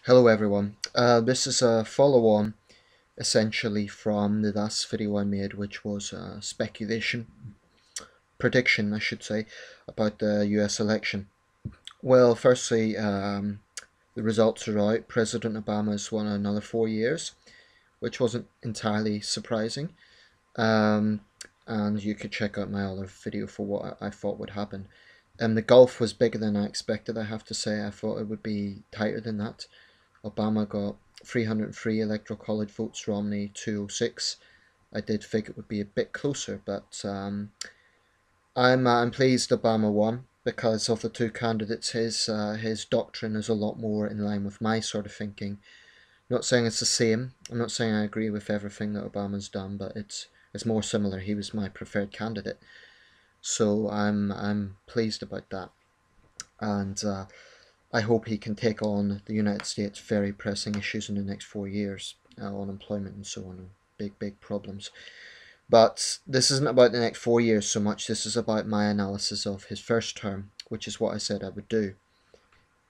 Hello everyone. This is a follow-on essentially from the last video I made, which was prediction I should say, about the US election. Well, firstly, the results are out. President Obama's won another 4 years, which wasn't entirely surprising. Um, and you could check out my other video for what I thought would happen. The gulf was bigger than I expected, I have to say. I thought it would be tighter than that. Obama got 303 electoral college votes, Romney 206. I did think it would be a bit closer, but I'm pleased Obama won because of the two candidates. His doctrine is a lot more in line with my sort of thinking. I'm not saying it's the same. I'm not saying I agree with everything that Obama's done, but it's more similar. He was my preferred candidate, so I'm pleased about that, and I hope he can take on the United States' very pressing issues in the next 4 years, unemployment and so on, big problems. But this isn't about the next 4 years so much. This is about my analysis of his first term, which is what I said I would do.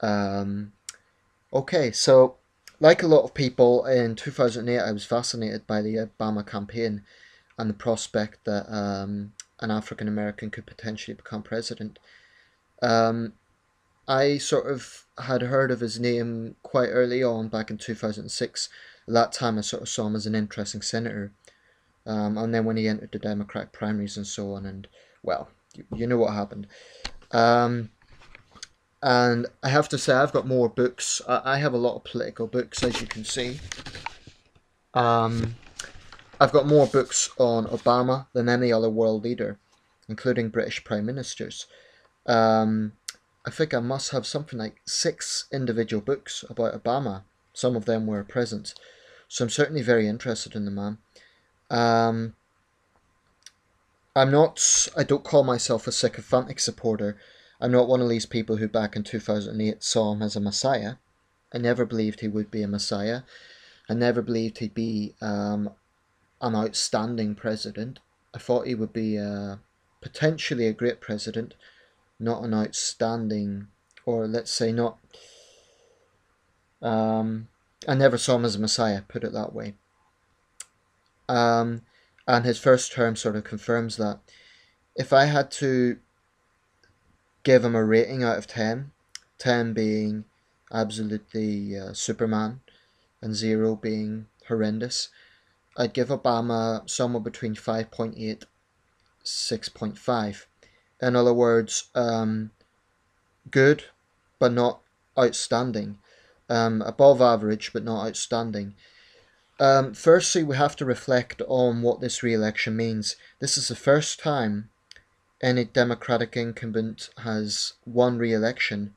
Um, okay, so like a lot of people in 2008, I was fascinated by the Obama campaign and the prospect that an African American could potentially become president. Um, I sort of had heard of his name quite early on back in 2006. At that time, I sort of saw him as an interesting senator. And then when he entered the Democratic primaries and so on, and well, you know what happened. Um, and I have to say, I've got more books. I have a lot of political books, as you can see. Um, I've got more books on Obama than any other world leader, including British prime ministers. Um, I think I must have something like 6 individual books about Obama. Some of them were present. So I'm certainly very interested in the man. Um, I don't call myself a sycophantic supporter. I'm not one of these people who back in 2008 saw him as a messiah. I never believed he would be a messiah. I never believed he'd be an outstanding president. I thought he would be potentially a great president, not an outstanding, or let's say not. Um, I never saw him as a messiah, put it that way. Um, and his first term sort of confirms that. If I had to give him a rating out of 10, 10 being absolutely Superman and 0 being horrendous, I'd give Obama somewhere between 5.8, 6.5. In other words, good but not outstanding. Above average but not outstanding. Firstly, we have to reflect on what this re-election means. This is the first time any Democratic incumbent has won re-election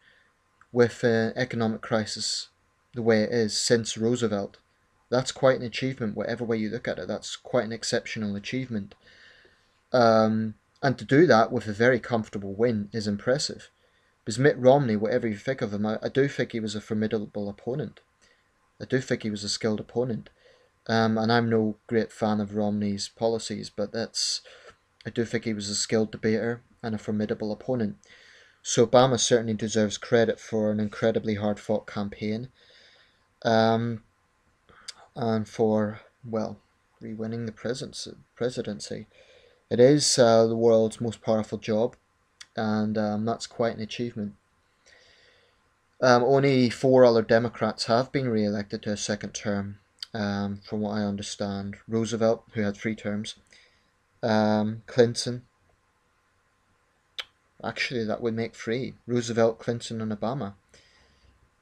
with an economic crisis the way it is since Roosevelt. That's quite an achievement, whatever way you look at it. That's quite an exceptional achievement. And to do that with a very comfortable win is impressive. Because Mitt Romney, whatever you think of him, I do think he was a formidable opponent. I do think he was a skilled opponent. And I'm no great fan of Romney's policies, but I do think he was a skilled debater and a formidable opponent. So Obama certainly deserves credit for an incredibly hard-fought campaign, um, and for, well, re-winning the presidency. It is the world's most powerful job, and that's quite an achievement. Only 4 other Democrats have been re-elected to a second term, from what I understand. Roosevelt, who had 3 terms, Clinton. Actually, that would make 3. Roosevelt, Clinton, and Obama.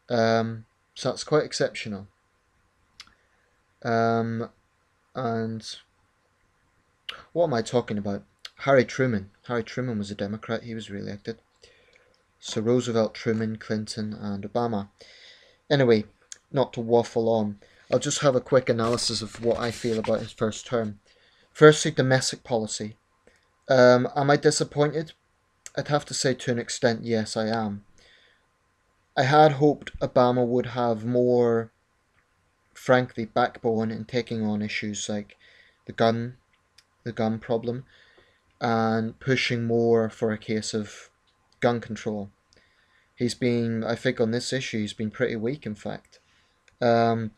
So that's quite exceptional. And what am I talking about? Harry Truman. Harry Truman was a Democrat. He was re-elected. So Roosevelt, Truman, Clinton, and Obama. Anyway, not to waffle on, I'll just have a quick analysis of what I feel about his first term. Firstly, domestic policy. Am I disappointed? I'd have to say to an extent, yes, I am. I had hoped Obama would have more, frankly, backbone in taking on issues like the gun problem, and pushing more for a case of gun control. I think on this issue, he's been pretty weak, in fact. Um,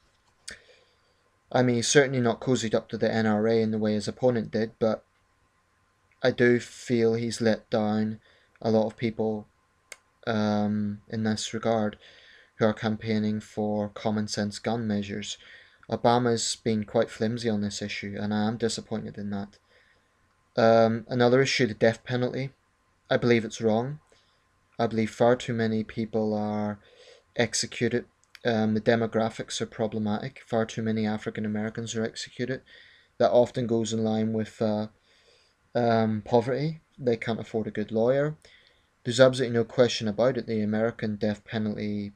I mean, he's certainly not cozied up to the NRA in the way his opponent did, but I do feel he's let down a lot of people in this regard who are campaigning for common sense gun measures. Obama's been quite flimsy on this issue, and I am disappointed in that. Another issue, the death penalty. I believe it's wrong. I believe far too many people are executed. The demographics are problematic. Far too many African Americans are executed. That often goes in line with poverty. They can't afford a good lawyer. There's absolutely no question about it. The American death penalty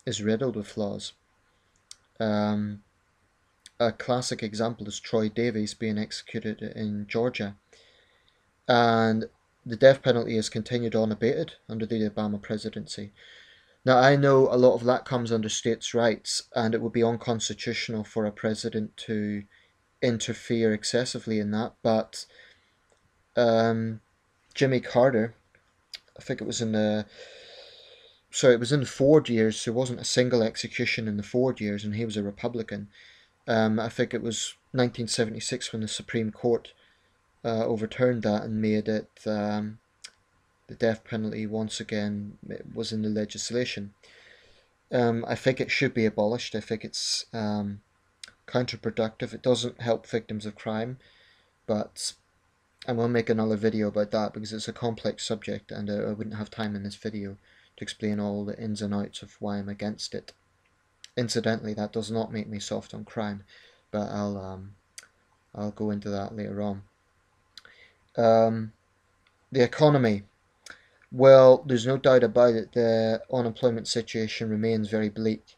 is riddled with flaws. Um, a classic example is Troy Davis being executed in Georgia. And the death penalty has continued unabated under the Obama presidency. Now, I know a lot of that comes under states' rights, and it would be unconstitutional for a president to interfere excessively in that, but Jimmy Carter, I think it was in the it was in the Ford years, so there wasn't a single execution in the Ford years, and he was a Republican. I think it was 1976 when the Supreme Court overturned that and made it the death penalty once again was in the legislation. I think it should be abolished. I think it's counterproductive. It doesn't help victims of crime, but I'm going to make another video about that because it's a complex subject and I wouldn't have time in this video to explain all the ins and outs of why I'm against it. Incidentally, that does not make me soft on crime, but I'll go into that later on. The economy. Well, there's no doubt about it, the unemployment situation remains very bleak.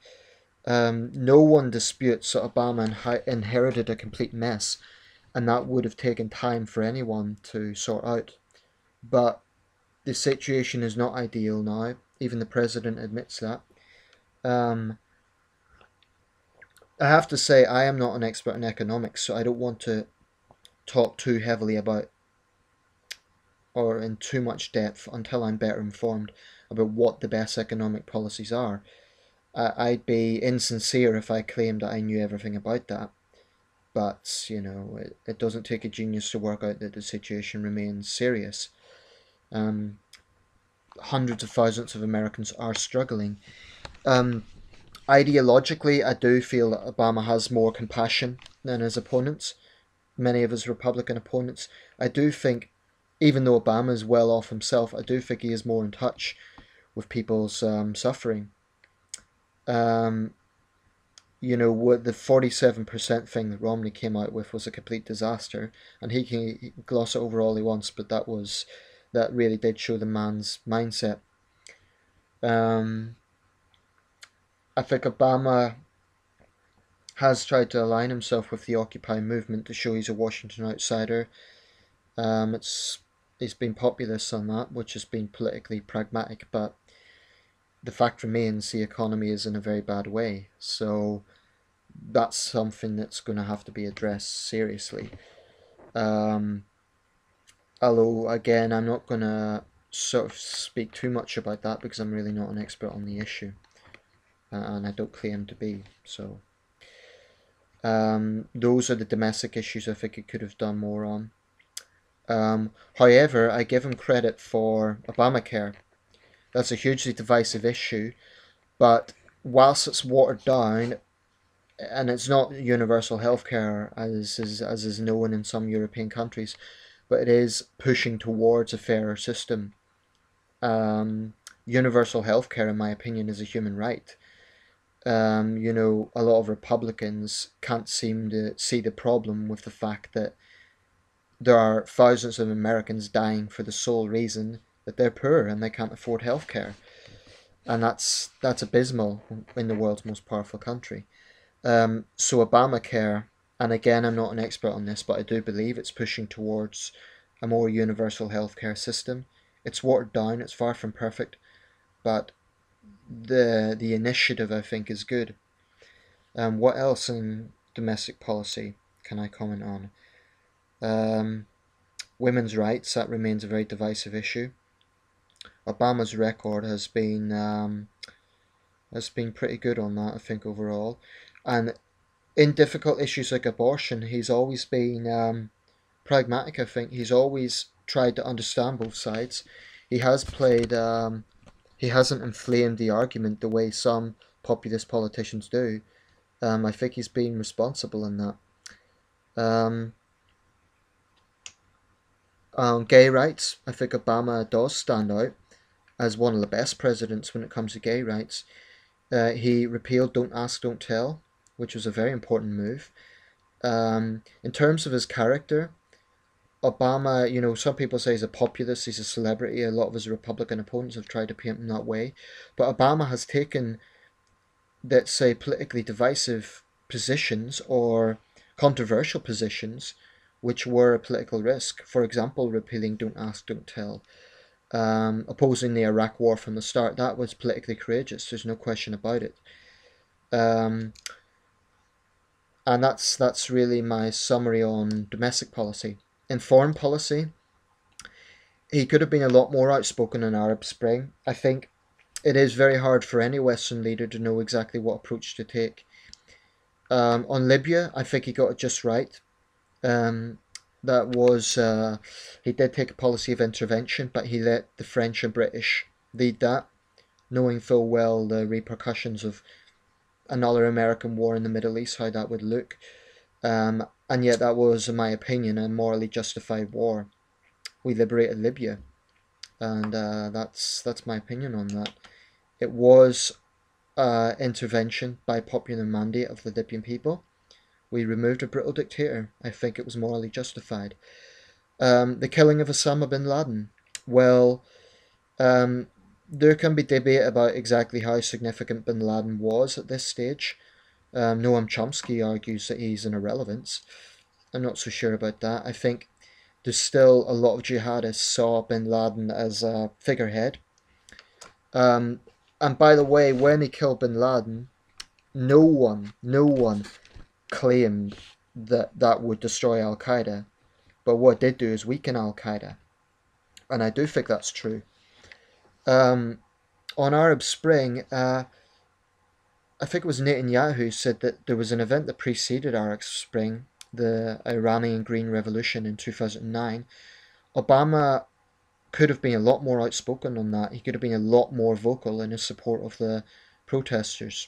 No one disputes that Obama inherited a complete mess, and that would have taken time for anyone to sort out. But the situation is not ideal now. Even the president admits that. I have to say, I am not an expert in economics, so I don't want to talk too heavily about or in too much depth until I'm better informed about what the best economic policies are. I'd be insincere if I claimed that I knew everything about that. But, you know, it doesn't take a genius to work out that the situation remains serious. Hundreds of thousands of Americans are struggling. Ideologically, I do feel that Obama has more compassion than his opponents, many of his Republican opponents. I do think, even though Obama is well off himself, I do think he is more in touch with people's suffering. You know, what the 47% thing that Romney came out with was a complete disaster, and he can gloss it over all he wants, but that really did show the man's mindset. I think Obama has tried to align himself with the Occupy movement to show he's a Washington outsider. He's been populist on that, which has been politically pragmatic, but the fact remains the economy is in a very bad way. So that's something that's going to have to be addressed seriously. Although, again, I'm not going to sort of speak too much about that because I'm really not an expert on the issue. And I don't claim to be. So those are the domestic issues I think it could have done more on. However, I give him credit for Obamacare. That's a hugely divisive issue, but whilst it's watered down, and it's not universal healthcare as is known in some European countries, but it is pushing towards a fairer system. Universal healthcare, in my opinion, is a human right. You know, a lot of Republicans can't seem to see the problem with the fact that there are thousands of Americans dying for the sole reason that they're poor and they can't afford healthcare, and that's abysmal in the world's most powerful country. So Obamacare, and again, I'm not an expert on this, but I do believe it's pushing towards a more universal healthcare system. It's watered down. It's far from perfect, but the initiative I think is good. What else in domestic policy can I comment on? Women's rights, that remains a very divisive issue. Obama's record has been has been pretty good on that, I think, overall. And in difficult issues like abortion, he's always been pragmatic, I think. He's always tried to understand both sides. He has played, he hasn't inflamed the argument the way some populist politicians do. I think he's been responsible in that. Um, on gay rights, I think Obama does stand out as one of the best presidents when it comes to gay rights. He repealed Don't Ask, Don't Tell, which was a very important move. In terms of his character, Obama, some people say he's a populist, he's a celebrity. A lot of his Republican opponents have tried to paint him that way. But Obama has taken, let's say, politically divisive positions or controversial positions which were a political risk. For example, repealing Don't Ask, Don't Tell. Opposing the Iraq War from the start. That was politically courageous, there's no question about it. Um, and that's really my summary on domestic policy. In foreign policy, he could have been a lot more outspoken in Arab Spring. I think it is very hard for any Western leader to know exactly what approach to take. On Libya, I think he got it just right. That was, he did take a policy of intervention, but he let the French and British lead that, knowing full well the repercussions of another American war in the Middle East, how that would look. And yet that was, in my opinion, a morally justified war. We liberated Libya, and that's my opinion on that. It was intervention by popular mandate of the Libyan people. We removed a brutal dictator. I think it was morally justified. The killing of Osama bin Laden. Well, there can be debate about exactly how significant bin Laden was at this stage. Noam Chomsky argues that he's an irrelevance. I'm not so sure about that. I think there's still a lot of jihadists saw bin Laden as a figurehead. And by the way, when he killed bin Laden, no one claimed that that would destroy Al Qaeda, but what it did do is weaken Al Qaeda, and I do think that's true. On Arab Spring, I think it was Netanyahu said that there was an event that preceded Arab Spring, the Iranian Green Revolution in 2009. Obama could have been a lot more outspoken on that. He could have been a lot more vocal in his support of the protesters.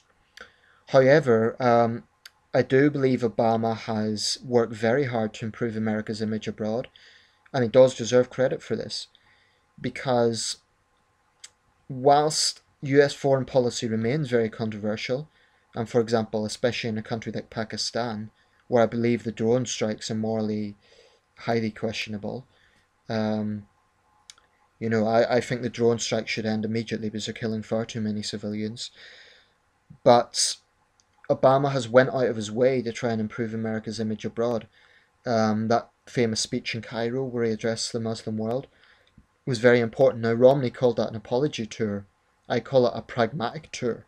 However, I do believe Obama has worked very hard to improve America's image abroad, and he does deserve credit for this, because whilst US foreign policy remains very controversial, and for example, especially in a country like Pakistan, where I believe the drone strikes are morally highly questionable, I think the drone strike should end immediately because they're killing far too many civilians. But Obama has went out of his way to try and improve America's image abroad. That famous speech in Cairo where he addressed the Muslim world was very important. Now, Romney called that an apology tour. I call it a pragmatic tour.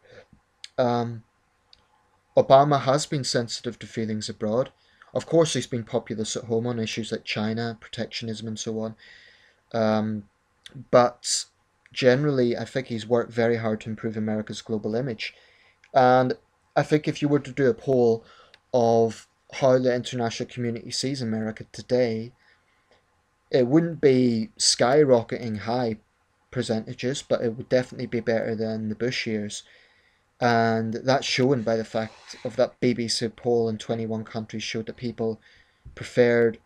Obama has been sensitive to feelings abroad. Of course, he's been populist at home on issues like China, protectionism, and so on. But generally, I think he's worked very hard to improve America's global image. And I think if you were to do a poll of how the international community sees America today, it wouldn't be skyrocketing high percentages, but it would definitely be better than the Bush years. And that's shown by the fact of that BBC poll in 21 countries showed that people preferred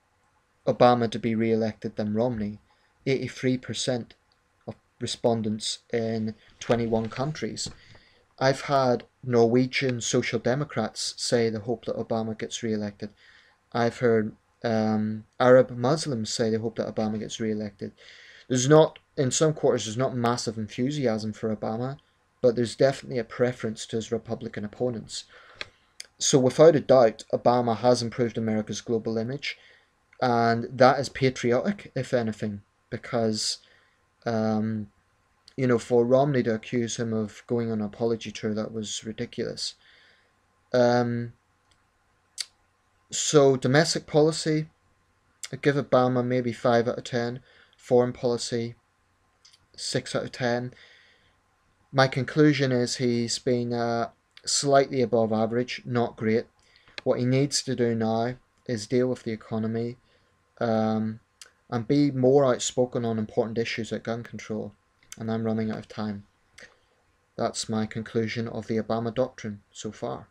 Obama to be re-elected than Romney. 83% of respondents in 21 countries. I've had Norwegian Social Democrats say they hope that Obama gets re-elected. I've heard Arab Muslims say they hope that Obama gets re-elected. In some quarters, there's not massive enthusiasm for Obama, but there's definitely a preference to his Republican opponents. So without a doubt, Obama has improved America's global image, and that is patriotic, if anything, because for Romney to accuse him of going on an apology tour, that was ridiculous. So domestic policy, I give Obama maybe 5 out of 10. Foreign policy, 6 out of 10. My conclusion is he's been slightly above average, not great. What he needs to do now is deal with the economy, and be more outspoken on important issues like gun control. And I'm running out of time. That's my conclusion of the Obama doctrine so far.